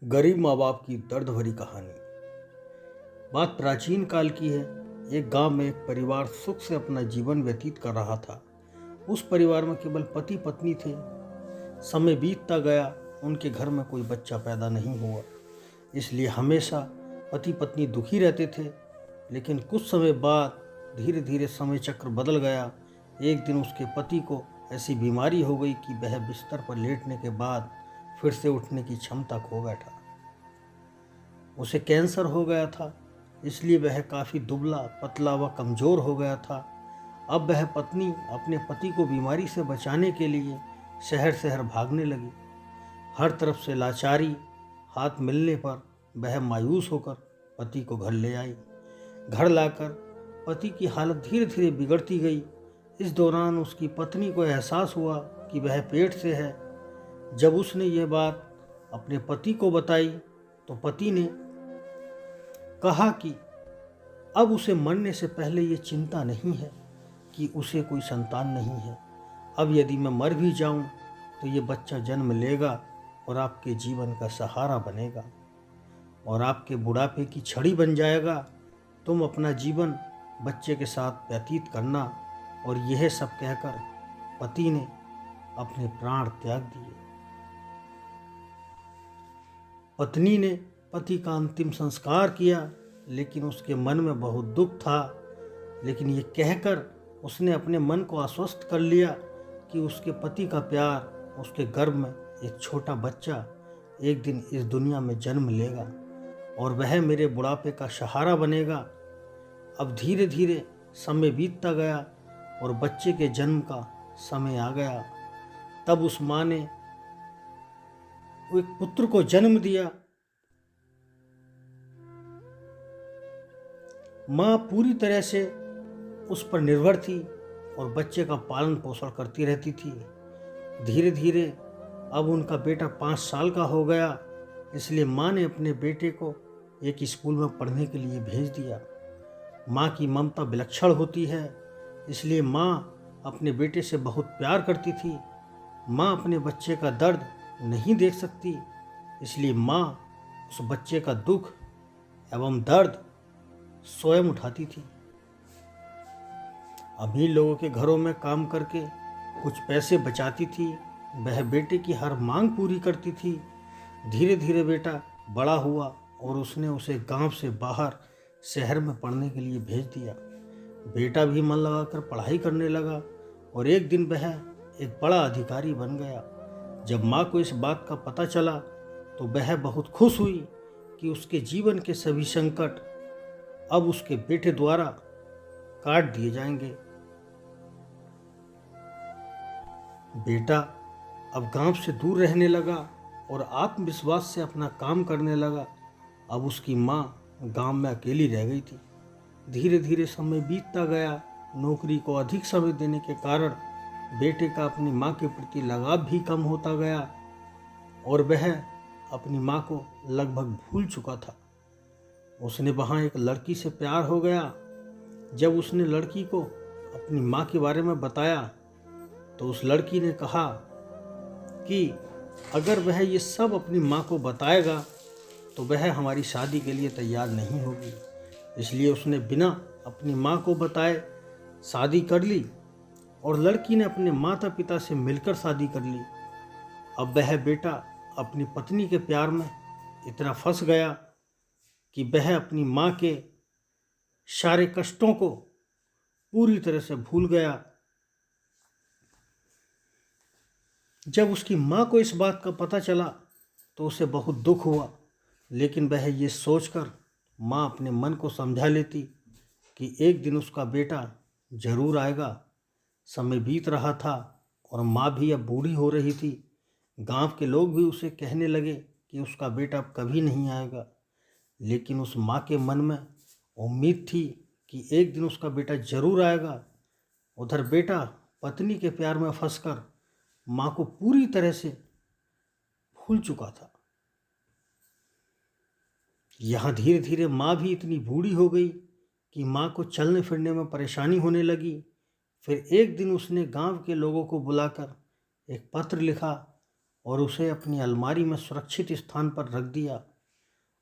गरीब माँ बाप की दर्द भरी कहानी। बात प्राचीन काल की है। एक गांव में एक परिवार सुख से अपना जीवन व्यतीत कर रहा था। उस परिवार में केवल पति पत्नी थे। समय बीतता गया, उनके घर में कोई बच्चा पैदा नहीं हुआ। इसलिए हमेशा पति पत्नी दुखी रहते थे। लेकिन कुछ समय बाद धीरे धीरे समय चक्र बदल गया। एक दिन उसके पति को ऐसी बीमारी हो गई कि वह बिस्तर पर लेटने के बाद फिर से उठने की क्षमता खो बैठा। उसे कैंसर हो गया था, इसलिए वह काफ़ी दुबला पतला व कमज़ोर हो गया था। अब वह पत्नी अपने पति को बीमारी से बचाने के लिए शहर शहर भागने लगी। हर तरफ से लाचारी हाथ मिलने पर वह मायूस होकर पति को घर ले आई। घर लाकर पति की हालत धीरे धीरे बिगड़ती गई। इस दौरान उसकी पत्नी को एहसास हुआ कि वह पेट से है। जब उसने ये बात अपने पति को बताई तो पति ने कहा कि अब उसे मरने से पहले ये चिंता नहीं है कि उसे कोई संतान नहीं है। अब यदि मैं मर भी जाऊं तो ये बच्चा जन्म लेगा और आपके जीवन का सहारा बनेगा और आपके बुढ़ापे की छड़ी बन जाएगा। तुम अपना जीवन बच्चे के साथ व्यतीत करना। और यह सब कहकर पति ने अपने प्राण त्याग दिए। पत्नी ने पति का अंतिम संस्कार किया, लेकिन उसके मन में बहुत दुख था। लेकिन ये कहकर उसने अपने मन को आश्वस्त कर लिया कि उसके पति का प्यार, उसके गर्भ में एक छोटा बच्चा एक दिन इस दुनिया में जन्म लेगा और वह मेरे बुढ़ापे का सहारा बनेगा। अब धीरे धीरे समय बीतता गया और बच्चे के जन्म का समय आ गया। तब उस माँ ने एक पुत्र को जन्म दिया। माँ पूरी तरह से उस पर निर्भर थी और बच्चे का पालन पोषण करती रहती थी। धीरे धीरे अब उनका बेटा 5 साल का हो गया, इसलिए माँ ने अपने बेटे को एक स्कूल में पढ़ने के लिए भेज दिया। माँ की ममता विलक्षण होती है, इसलिए माँ अपने बेटे से बहुत प्यार करती थी। माँ अपने बच्चे का दर्द नहीं देख सकती, इसलिए माँ उस बच्चे का दुख एवं दर्द स्वयं उठाती थी। अमीर लोगों के घरों में काम करके कुछ पैसे बचाती थी। वह बेटे की हर मांग पूरी करती थी। धीरे धीरे बेटा बड़ा हुआ और उसने उसे गांव से बाहर शहर में पढ़ने के लिए भेज दिया। बेटा भी मन लगाकर पढ़ाई करने लगा और एक दिन वह एक बड़ा अधिकारी बन गया। जब माँ को इस बात का पता चला तो वह बहुत खुश हुई कि उसके जीवन के सभी संकट अब उसके बेटे द्वारा काट दिए जाएंगे। बेटा अब गांव से दूर रहने लगा और आत्मविश्वास से अपना काम करने लगा। अब उसकी माँ गांव में अकेली रह गई थी। धीरे धीरे समय बीतता गया। नौकरी को अधिक समय देने के कारण बेटे का अपनी माँ के प्रति लगाव भी कम होता गया और वह अपनी माँ को लगभग भूल चुका था। उसने वहाँ एक लड़की से प्यार हो गया। जब उसने लड़की को अपनी माँ के बारे में बताया तो उस लड़की ने कहा कि अगर वह ये सब अपनी माँ को बताएगा तो वह हमारी शादी के लिए तैयार नहीं होगी। इसलिए उसने बिना अपनी माँ को बताए शादी कर ली और लड़की ने अपने माता पिता से मिलकर शादी कर ली। अब वह बेटा अपनी पत्नी के प्यार में इतना फंस गया कि वह अपनी माँ के सारे कष्टों को पूरी तरह से भूल गया। जब उसकी माँ को इस बात का पता चला तो उसे बहुत दुख हुआ, लेकिन वह ये सोचकर माँ अपने मन को समझा लेती कि एक दिन उसका बेटा जरूर आएगा। समय बीत रहा था और माँ भी अब बूढ़ी हो रही थी। गांव के लोग भी उसे कहने लगे कि उसका बेटा अब कभी नहीं आएगा, लेकिन उस माँ के मन में उम्मीद थी कि एक दिन उसका बेटा जरूर आएगा। उधर बेटा पत्नी के प्यार में फंसकर माँ को पूरी तरह से भूल चुका था। यहाँ धीरे धीरे माँ भी इतनी बूढ़ी हो गई कि माँ को चलने फिरने में परेशानी होने लगी। फिर एक दिन उसने गांव के लोगों को बुलाकर एक पत्र लिखा और उसे अपनी अलमारी में सुरक्षित स्थान पर रख दिया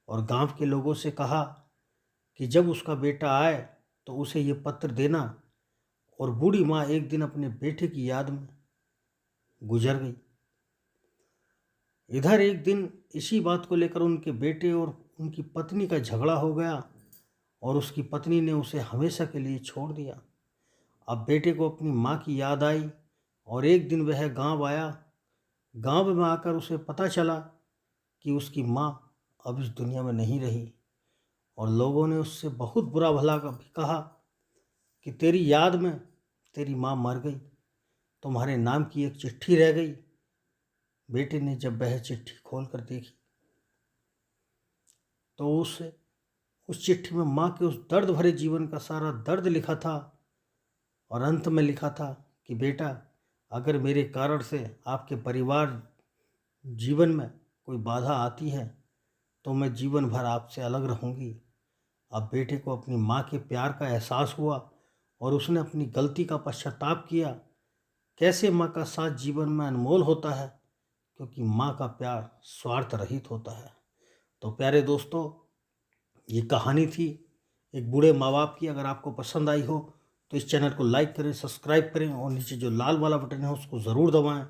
और गांव के लोगों से कहा कि जब उसका बेटा आए तो उसे ये पत्र देना। और बूढ़ी माँ एक दिन अपने बेटे की याद में गुजर गई। इधर एक दिन इसी बात को लेकर उनके बेटे और उनकी पत्नी का झगड़ा हो गया और उसकी पत्नी ने उसे हमेशा के लिए छोड़ दिया। अब बेटे को अपनी माँ की याद आई और एक दिन वह गांव आया। गांव में आकर उसे पता चला कि उसकी माँ अब इस दुनिया में नहीं रही और लोगों ने उससे बहुत बुरा भला भी कहा कि तेरी याद में तेरी माँ मर गई, तुम्हारे नाम की एक चिट्ठी रह गई। बेटे ने जब वह चिट्ठी खोल कर देखी तो उस चिट्ठी में माँ के उस दर्द भरे जीवन का सारा दर्द लिखा था और अंत में लिखा था कि बेटा, अगर मेरे कारण से आपके परिवार जीवन में कोई बाधा आती है तो मैं जीवन भर आपसे अलग रहूँगी। अब बेटे को अपनी माँ के प्यार का एहसास हुआ और उसने अपनी गलती का पश्चाताप किया। कैसे माँ का साथ जीवन में अनमोल होता है, क्योंकि माँ का प्यार स्वार्थ रहित होता है। तो प्यारे दोस्तों, ये कहानी थी एक बूढ़े माँ बाप की। अगर आपको पसंद आई हो तो इस चैनल को लाइक करें, सब्सक्राइब करें और नीचे जो लाल वाला बटन है उसको ज़रूर दबाएं